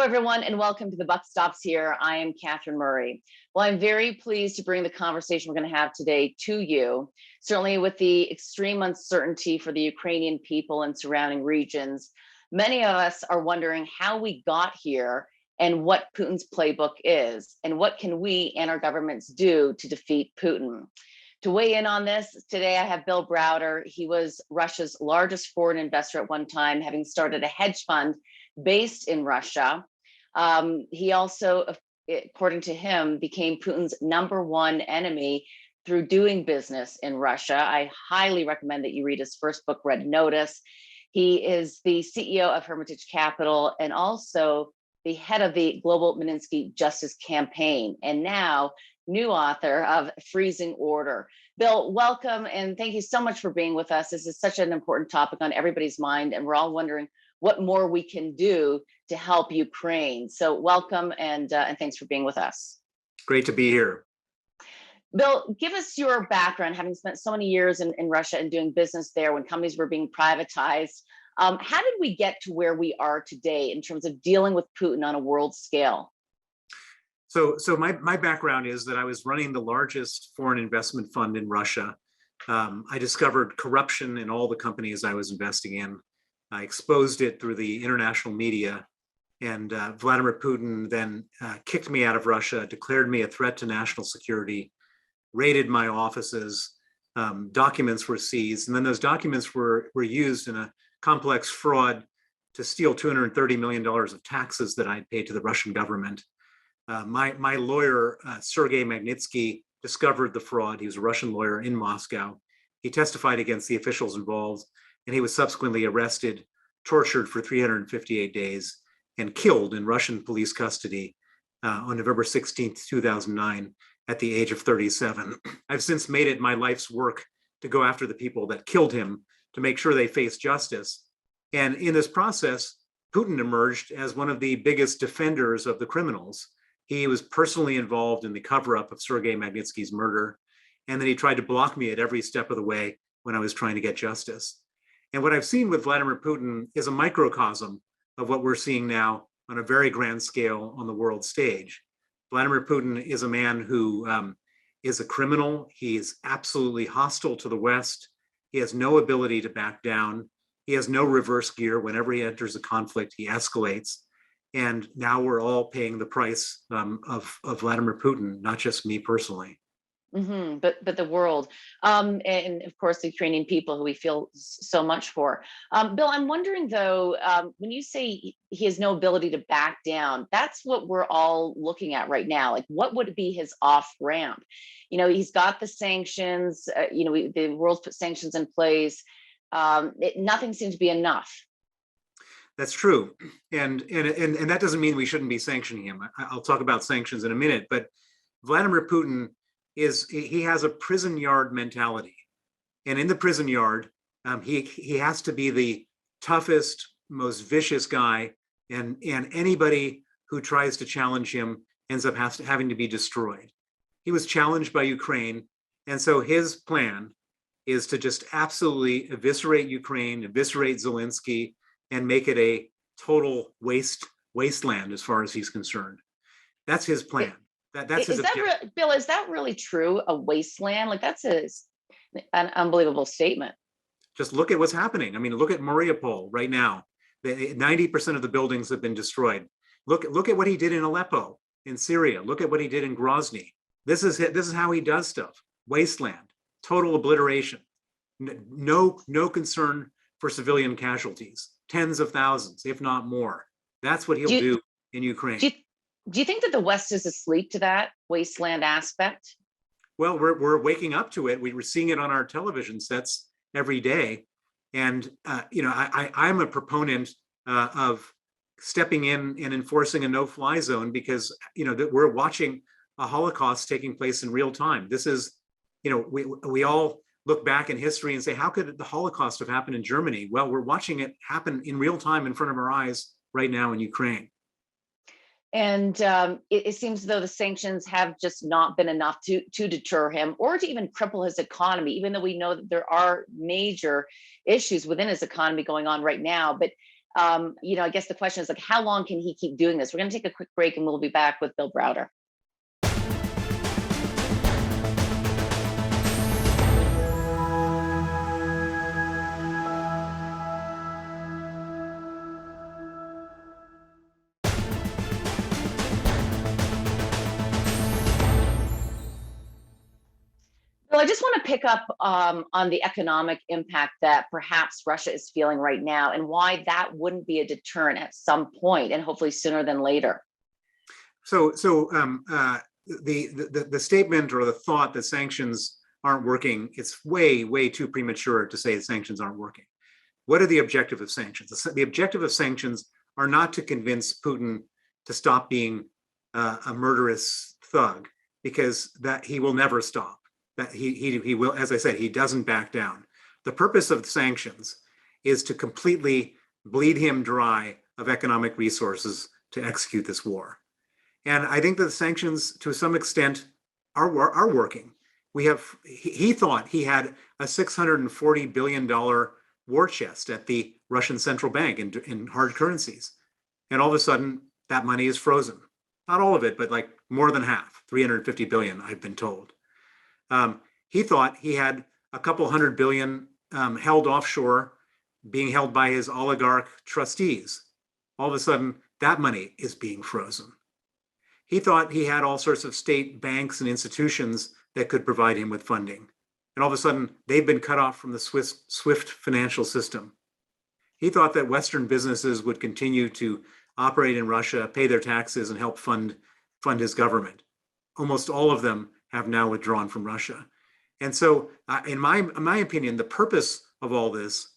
everyone, and welcome to The Buck Stops Here. I am Catherine Murray. Well, I'm very pleased to bring the conversation we're going to have today to you. Certainly with the extreme uncertainty for the Ukrainian people and surrounding regions, many of us are wondering how we got here and what Putin's playbook is, and what can we and our governments do to defeat Putin. To weigh in on this, today I have Bill Browder. He was Russia's largest foreign investor at one time, having started a hedge fund based in Russia. He also, according to him, became Putin's #1 enemy through doing business in Russia. I highly recommend that you read his first book, Red Notice. He is the CEO of Hermitage Capital and also the head of the Global Magnitsky Justice Campaign, and now new author of Freezing Order. Bill, welcome, and thank you so much for being with us. This is such an important topic on everybody's mind, and we're all wondering what more we can do to help Ukraine. So welcome, and thanks for being with us. Great to be here. Bill, give us your background, having spent so many years in Russia and doing business there when companies were being privatized. How did we get to where we are today in terms of dealing with Putin on a world scale? So my background is that I was running the largest foreign investment fund in Russia. I discovered corruption in all the companies I was investing in. I exposed it through the international media, and Vladimir Putin then kicked me out of Russia, declared me a threat to national security, raided my offices, documents were seized, and then those documents were used in a complex fraud to steal $230 million of taxes that I'd paid to the Russian government. My lawyer, Sergei Magnitsky, discovered the fraud. He was a Russian lawyer in Moscow. He testified against the officials involved, and he was subsequently arrested, tortured for 358 days, and killed in Russian police custody on November 16th, 2009, at the age of 37. I've since made it my life's work to go after the people that killed him, to make sure they face justice. And in this process, Putin emerged as one of the biggest defenders of the criminals. He was personally involved in the cover-up of Sergei Magnitsky's murder, and then he tried to block me at every step of the way when I was trying to get justice. And what I've seen with Vladimir Putin is a microcosm of what we're seeing now on a very grand scale on the world stage. Vladimir Putin is a man who is a criminal. He is absolutely hostile to the West. He has no ability to back down. He has no reverse gear. Whenever he enters a conflict, he escalates. And now we're all paying the price of Vladimir Putin, not just me personally. Mm-hmm. But the world, and of course the Ukrainian people who we feel so much for. Bill, I'm wondering though, when you say he has no ability to back down, that's what we're all looking at right now. Like, what would be his off ramp? You know, he's got the sanctions. The world's put sanctions in place. Nothing seems to be enough. That's true, and that doesn't mean we shouldn't be sanctioning him. I'll talk about sanctions in a minute, but Vladimir Putin he has a prison yard mentality, and in the prison yard, he has to be the toughest, most vicious guy, and anybody who tries to challenge him ends up having to be destroyed. He was challenged by Ukraine, and so his plan is to just absolutely eviscerate Ukraine, eviscerate Zelensky, and make it a total wasteland as far as he's concerned. That's his plan. That's his objective. Bill, is that really true? A wasteland? Like, that's an unbelievable statement. Just look at what's happening. I mean, look at Mariupol right now. 90% of the buildings have been destroyed. Look at what he did in Aleppo, in Syria. Look at what he did in Grozny. This is how he does stuff. Wasteland, total obliteration. No concern for civilian casualties. Tens of thousands, if not more. That's what he'll do in Ukraine. Do you think that the West is asleep to that wasteland aspect? Well, we're waking up to it. We're seeing it on our television sets every day. And, I'm a proponent of stepping in and enforcing a no-fly zone because, that we're watching a Holocaust taking place in real time. This is, we all look back in history and say, how could the Holocaust have happened in Germany? Well, we're watching it happen in real time in front of our eyes right now in Ukraine. And it seems as though the sanctions have just not been enough to deter him or to even cripple his economy, even though we know that there are major issues within his economy going on right now. But I guess the question is like, how long can he keep doing this? We're going to take a quick break and we'll be back with Bill Browder. Well, I just want to pick up on the economic impact that perhaps Russia is feeling right now and why that wouldn't be a deterrent at some point and hopefully sooner than later. The statement or the thought that sanctions aren't working, it's way too premature to say that sanctions aren't working. What are the objective of sanctions? The objective of sanctions are not to convince Putin to stop being a murderous thug, because that he will never stop. That he will, as I said, he doesn't back down. The purpose of the sanctions is to completely bleed him dry of economic resources to execute this war. And I think that the sanctions, to some extent, are working. He thought he had a $640 billion war chest at the Russian central bank in hard currencies. And all of a sudden, that money is frozen. Not all of it, but like more than half, 350 billion, I've been told. He thought he had a couple $100 billion held offshore, being held by his oligarch trustees. All of a sudden, that money is being frozen. He thought he had all sorts of state banks and institutions that could provide him with funding. And all of a sudden, they've been cut off from the SWIFT financial system. He thought that Western businesses would continue to operate in Russia, pay their taxes, and help fund his government. Almost all of them have now withdrawn from Russia. And so, in my opinion, the purpose of all this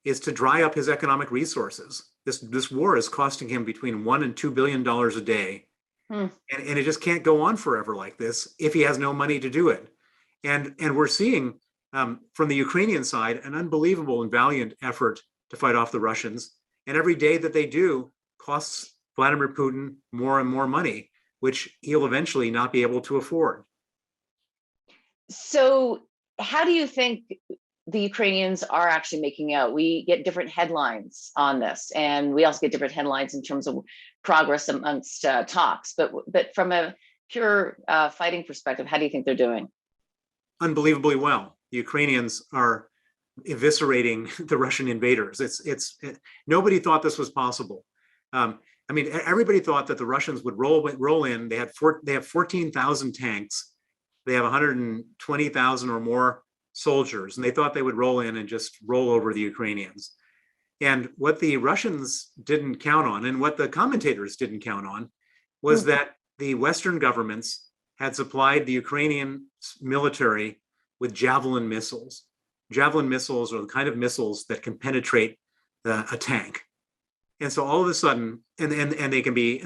is to dry up his economic resources. This war is costing him between $1 and $2 billion a day. And it just can't go on forever like this if he has no money to do it. And we're seeing from the Ukrainian side an unbelievable and valiant effort to fight off the Russians. And every day that they do costs Vladimir Putin more and more money, which he'll eventually not be able to afford. So how do you think the Ukrainians are actually making out? We get different headlines on this, and we also get different headlines in terms of progress amongst talks. But from a pure fighting perspective, how do you think they're doing? Unbelievably well. The Ukrainians are eviscerating the Russian invaders. Nobody thought this was possible. I mean, everybody thought that the Russians would roll in. They have 14,000 tanks. They have 120,000 or more soldiers, and they thought they would roll in and just roll over the Ukrainians. And what the Russians didn't count on, and what the commentators didn't count on, was that the Western governments had supplied the Ukrainian military with Javelin missiles. Javelin missiles are the kind of missiles that can penetrate a tank. And so all of a sudden, and they can be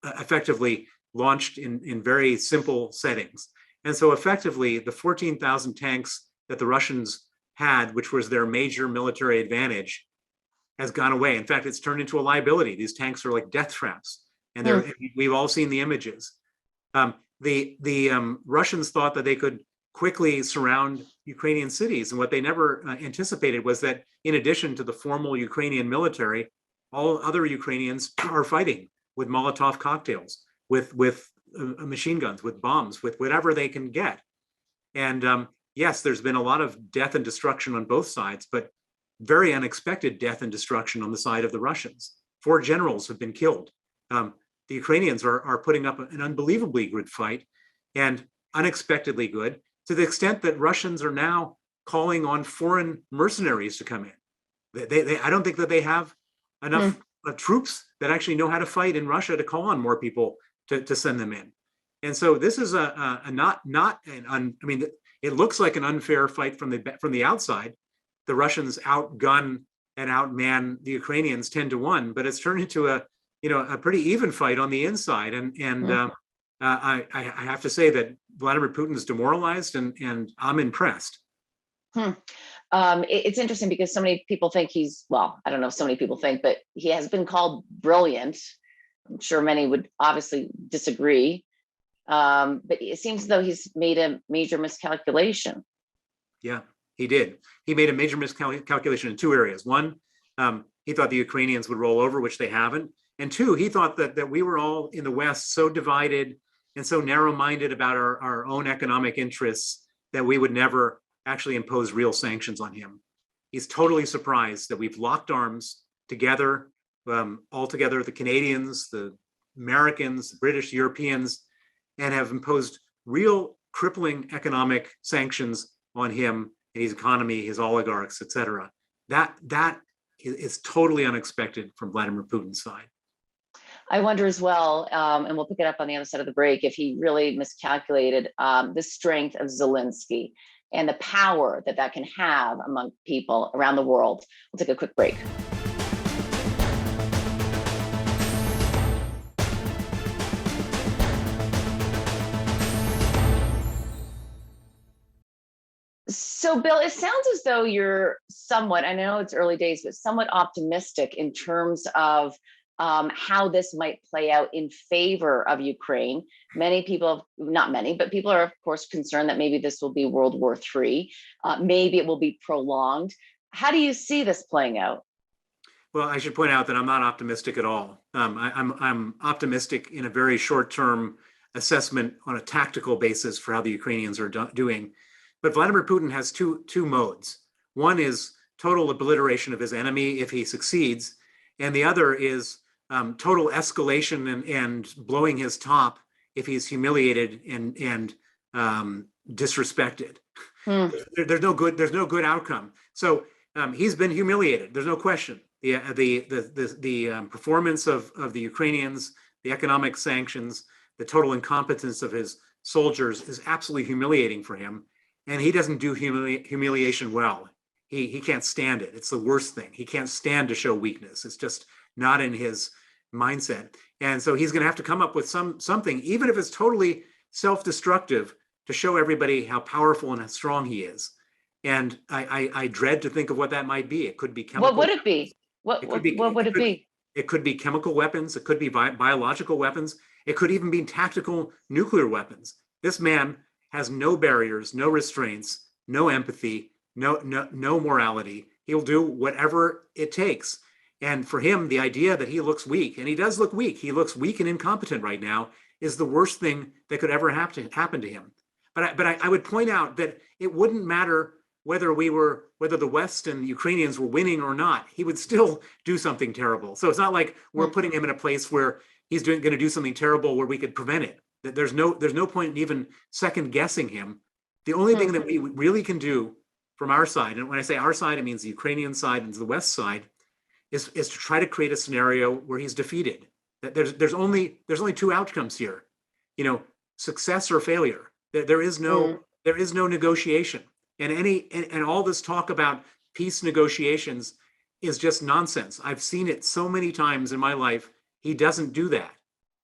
effectively launched in very simple settings. And so effectively, the 14,000 tanks that the Russians had, which was their major military advantage, has gone away. In fact, it's turned into a liability. These tanks are like death traps, and we've all seen the images. The Russians thought that they could quickly surround Ukrainian cities, and what they never anticipated was that in addition to the formal Ukrainian military, all other Ukrainians are fighting with Molotov cocktails, with machine guns, with bombs, with whatever they can get. And yes, there's been a lot of death and destruction on both sides, but very unexpected death and destruction on the side of the Russians. 4 generals have been killed. The Ukrainians are putting up an unbelievably good fight, and unexpectedly good, to the extent that Russians are now calling on foreign mercenaries to come in. I don't think that they have enough troops that actually know how to fight in Russia to call on more people to send them in. And so this is I mean, it looks like an unfair fight from the outside. The Russians outgun and outman the Ukrainians 10-1, but it's turned into a pretty even fight on the inside. And I have to say that Vladimir Putin's demoralized, and I'm impressed. It's interesting because so many people think I don't know if so many people think, but he has been called brilliant. I'm sure many would obviously disagree. But it seems as though he's made a major miscalculation. Yeah, he did. He made a major miscalculation in 2 areas. One, He thought the Ukrainians would roll over, which they haven't. And two, he thought that we were all in the West so divided and so narrow-minded about our own economic interests that we would never actually impose real sanctions on him. He's totally surprised that we've locked arms together, all together, the Canadians, the Americans, the British, Europeans, and have imposed real crippling economic sanctions on him, his economy, his oligarchs, etc. That is totally unexpected from Vladimir Putin's side. I wonder as well, and we'll pick it up on the other side of the break, if he really miscalculated the strength of Zelensky and the power that that can have among people around the world. We'll take a quick break. So, Bill, it sounds as though you're somewhat, I know it's early days, but somewhat optimistic in terms of how this might play out in favor of Ukraine. Many people, not many, but people are, of course, concerned that maybe this will be World War III. Maybe it will be prolonged. How do you see this playing out? Well, I should point out that I'm not optimistic at all. I'm optimistic in a very short-term assessment on a tactical basis for how the Ukrainians are doing. But Vladimir Putin has two modes. One is total obliteration of his enemy if he succeeds, and the other is total escalation and blowing his top if he's humiliated and disrespected. There's no good outcome. So he's been humiliated. There's no question. The performance of the Ukrainians, the economic sanctions, the total incompetence of his soldiers is absolutely humiliating for him. And he doesn't do humiliation well. He can't stand it. It's the worst thing. He can't stand to show weakness. It's just not in his mindset. And so he's going to have to come up with something, even if it's totally self-destructive, to show everybody how powerful and how strong he is. And I dread to think of what that might be. It could be chemical. What would it be? What would it be? It could be chemical weapons. It could be biological weapons. It could even be tactical nuclear weapons. This man has no barriers, no restraints, no empathy, no morality. He'll do whatever it takes. And for him, the idea that he looks weak, and he does look weak, he looks weak and incompetent right now, is the worst thing that could ever happen to him. But I would point out that it wouldn't matter whether the West and the Ukrainians were winning or not. He would still do something terrible. So it's not like we're putting him in a place where he's going to do something terrible where we could prevent it. There's no point in even second guessing him. The only thing that we really can do from our side, and when I say our side, it means the Ukrainian side and the West side, is to try to create a scenario where he's defeated. That there's only two outcomes here, success or failure. There is no negotiation, and all this talk about peace negotiations is just nonsense. I've seen it so many times in my life. He doesn't do that.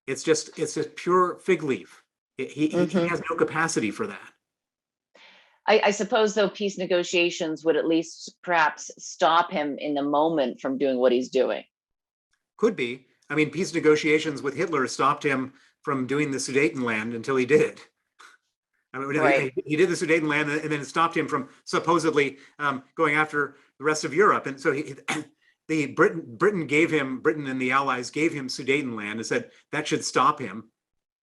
It's just pure fig leaf. He has no capacity for that. I suppose, though, peace negotiations would at least perhaps stop him in the moment from doing what he's doing. Could be. I mean, peace negotiations with Hitler stopped him from doing the Sudetenland until he did it. I mean, right. He did the Sudetenland, and then it stopped him from supposedly going after the rest of Europe. And so Britain and the Allies gave him Sudetenland and said that should stop him.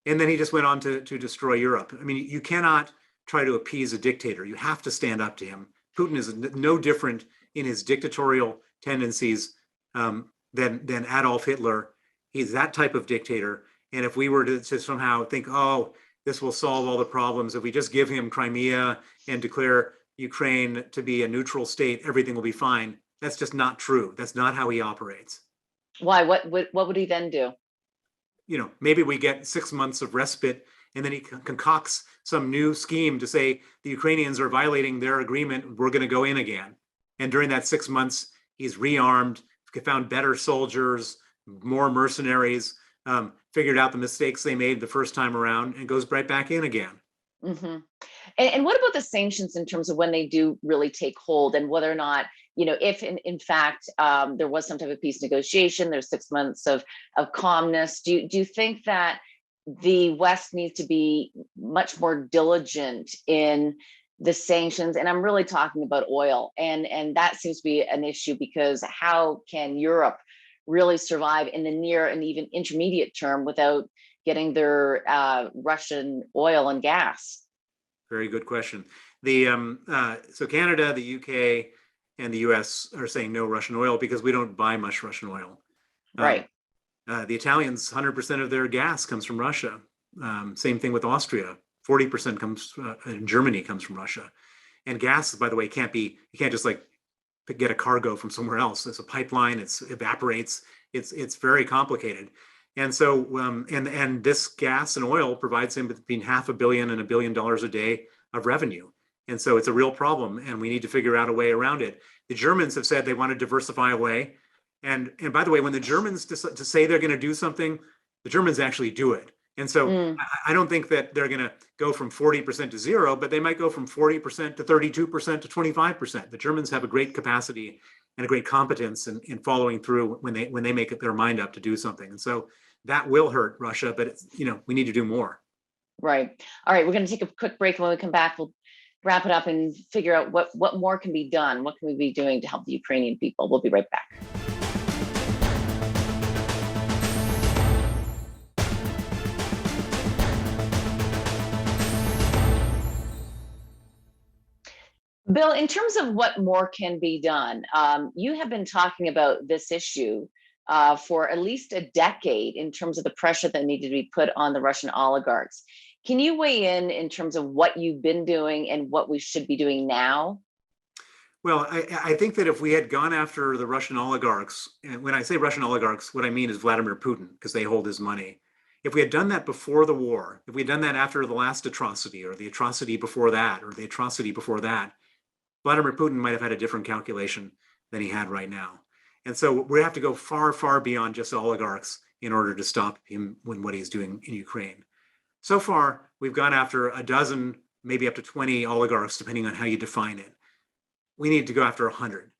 And then he just went on to destroy Europe. I mean, you cannot try to appease a dictator. You have to stand up to him. Putin is no different in his dictatorial tendencies than Adolf Hitler. He's that type of dictator. And if we were to somehow think, oh, this will solve all the problems, if we just give him Crimea and declare Ukraine to be a neutral state, everything will be fine. That's just not true. That's not how he operates. Why? What would he then do? Maybe we get 6 months of respite, and then he concocts some new scheme to say the Ukrainians are violating their agreement. We're going to go in again. And during that 6 months, he's rearmed, found better soldiers, more mercenaries, figured out the mistakes they made the first time around, and goes right back in again. Mm-hmm. And what about the sanctions in terms of when they do really take hold, and whether or not, if in fact there was some type of peace negotiation, there's 6 months of calmness, do you think that the West needs to be much more diligent in the sanctions, and I'm really talking about oil, and that seems to be an issue, because how can Europe really survive in the near and even intermediate term without getting their Russian oil and gas? Very good question. So Canada, the UK, and the US are saying no Russian oil because we don't buy much Russian oil. Right. The Italians, 100% of their gas comes from Russia. Same thing with Austria. 40% comes in Germany comes from Russia. And gas, by the way, you can't just like get a cargo from somewhere else. It's a pipeline. It evaporates. It's very complicated. And so, and this gas and oil provides him between $500 million and $1 billion a day of revenue. And so it's a real problem, and we need to figure out a way around it. The Germans have said they want to diversify away. And by the way, when the Germans to say they're going to do something, the Germans actually do it. And so I don't think that they're going to go from 40% to zero, but they might go from 40% to 32% to 25%. The Germans have a great capacity and a great competence in following through when they make up their mind up to do something. And so that will hurt Russia, but we need to do more. Right. All right. We're going to take a quick break. When we come back, we'll wrap it up and figure out what more can be done. What can we be doing to help the Ukrainian people? We'll be right back. Bill, in terms of what more can be done, you have been talking about this issue for at least a decade in terms of the pressure that needed to be put on the Russian oligarchs. Can you weigh in terms of what you've been doing and what we should be doing now? Well, I think that if we had gone after the Russian oligarchs, and when I say Russian oligarchs, what I mean is Vladimir Putin, because they hold his money. If we had done that before the war, if we had done that after the last atrocity, or the atrocity before that, or the atrocity before that, Vladimir Putin might have had a different calculation than he had right now. And so we have to go far, far beyond just oligarchs in order to stop him when what he's doing in Ukraine. So far, we've gone after a dozen, maybe up to 20 oligarchs, depending on how you define it. We need to go after 100.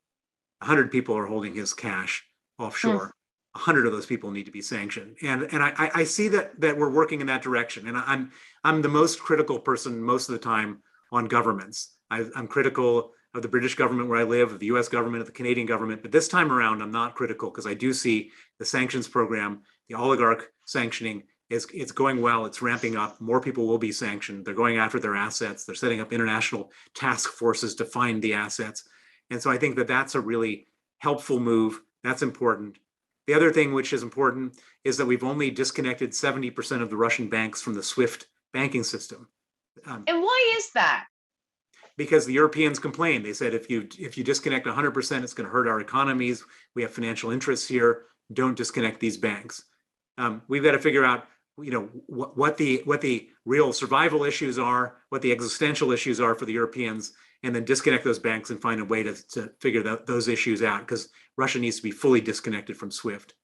100 people are holding his cash offshore. 100 of those people need to be sanctioned. And I see that we're working in that direction. And I'm the most critical person most of the time on governments. I'm critical of the British government where I live, of the US government, of the Canadian government. But this time around, I'm not critical, because I do see the sanctions program, the oligarch sanctioning, it's going well. It's ramping up. More people will be sanctioned. They're going after their assets. They're setting up international task forces to find the assets. And so I think that that's a really helpful move. That's important. The other thing which is important is that we've only disconnected 70% of the Russian banks from the SWIFT banking system. And why is that? Because the Europeans complained. They said, if you disconnect 100%, it's going to hurt our economies. We have financial interests here. Don't disconnect these banks. We've got to figure out, what the real survival issues are, what the existential issues are for the Europeans, and then disconnect those banks and find a way to figure those issues out, because Russia needs to be fully disconnected from SWIFT.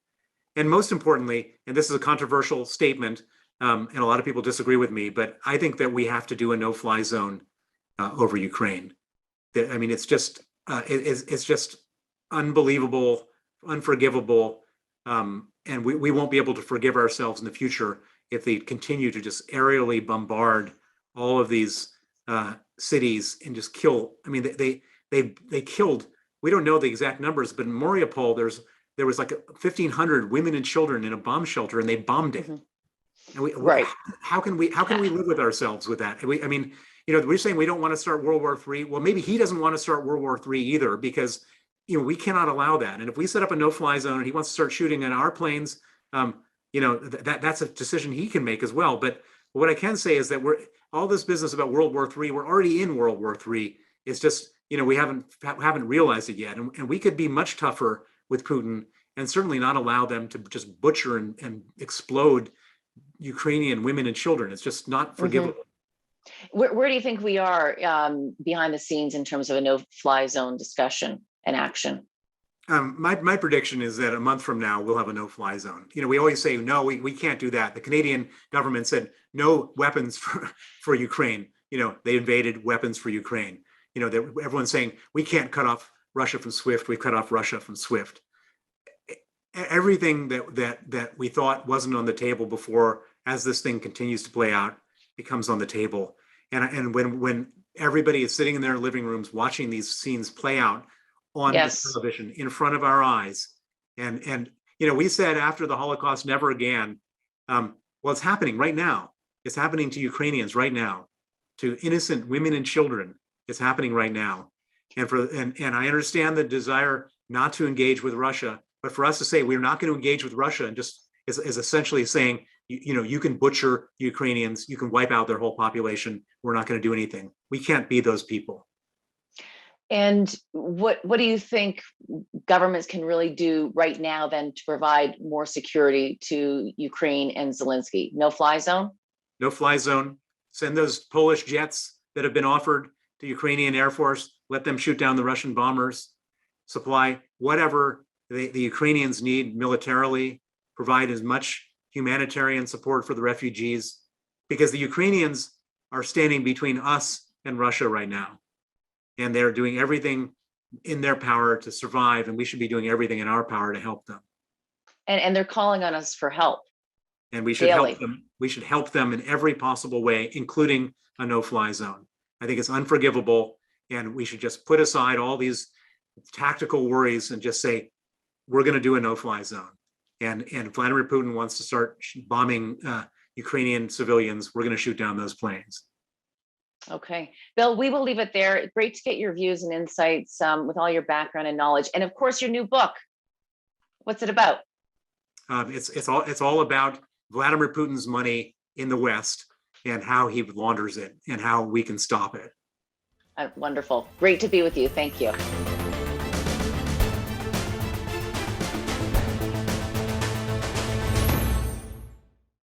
And most importantly, and this is a controversial statement, and a lot of people disagree with me, but I think that we have to do a no-fly zone over Ukraine. I mean, it's just unbelievable, unforgivable, and we won't be able to forgive ourselves in the future if they continue to just aerially bombard all of these cities and just kill. I mean, they killed. We don't know the exact numbers, but in Mariupol, there was like 1,500 women and children in a bomb shelter, and they bombed it. And Right. How can we live with ourselves with that? We're saying we don't want to start World War III. Well, maybe he doesn't want to start World War III either, because we cannot allow that. And if we set up a no-fly zone and he wants to start shooting at our planes, that's a decision he can make as well. But what I can say is that all this business about World War III, we're already in World War III. It's just we haven't realized it yet, and we could be much tougher with Putin, and certainly not allow them to just butcher and explode Ukrainian women and children. It's just not forgivable. Where do you think we are behind the scenes in terms of a no-fly zone discussion and action? My prediction is that a month from now, we'll have a no-fly zone. We always say, no, we can't do that. The Canadian government said no weapons for Ukraine. They invaded, weapons for Ukraine. Everyone's saying we can't cut off Russia from SWIFT. We cut off Russia from SWIFT. Everything that we thought wasn't on the table before, as this thing continues to play out, becomes on the table. And when everybody is sitting in their living rooms watching these scenes play out on the Yes. television in front of our eyes. And we said after the Holocaust, never again. Well, it's happening right now. It's happening to Ukrainians right now, to innocent women and children. It's happening right now. And I understand the desire not to engage with Russia, but for us to say we're not going to engage with Russia and just is essentially saying, you can butcher the Ukrainians, you can wipe out their whole population. We're not going to do anything. We can't be those people. And what do you think governments can really do right now then to provide more security to Ukraine and Zelensky? No-fly zone? No-fly zone. Send those Polish jets that have been offered to Ukrainian Air Force. Let them shoot down the Russian bombers. Supply whatever the Ukrainians need militarily. Provide as much humanitarian support for the refugees, because the Ukrainians are standing between us and Russia right now. And they're doing everything in their power to survive, and we should be doing everything in our power to help them. And they're calling on us for help. And we should daily. help them. We should help them in every possible way, including a no-fly zone. I think it's unforgivable, and we should just put aside all these tactical worries and just say, we're going to do a no-fly zone. And if Vladimir Putin wants to start bombing Ukrainian civilians, we're going to shoot down those planes. Okay. Bill, we will leave it there. Great to get your views and insights with all your background and knowledge. And of course, your new book. What's it about? It's all about Vladimir Putin's money in the West and how he launders it and how we can stop it. Wonderful. Great to be with you. Thank you.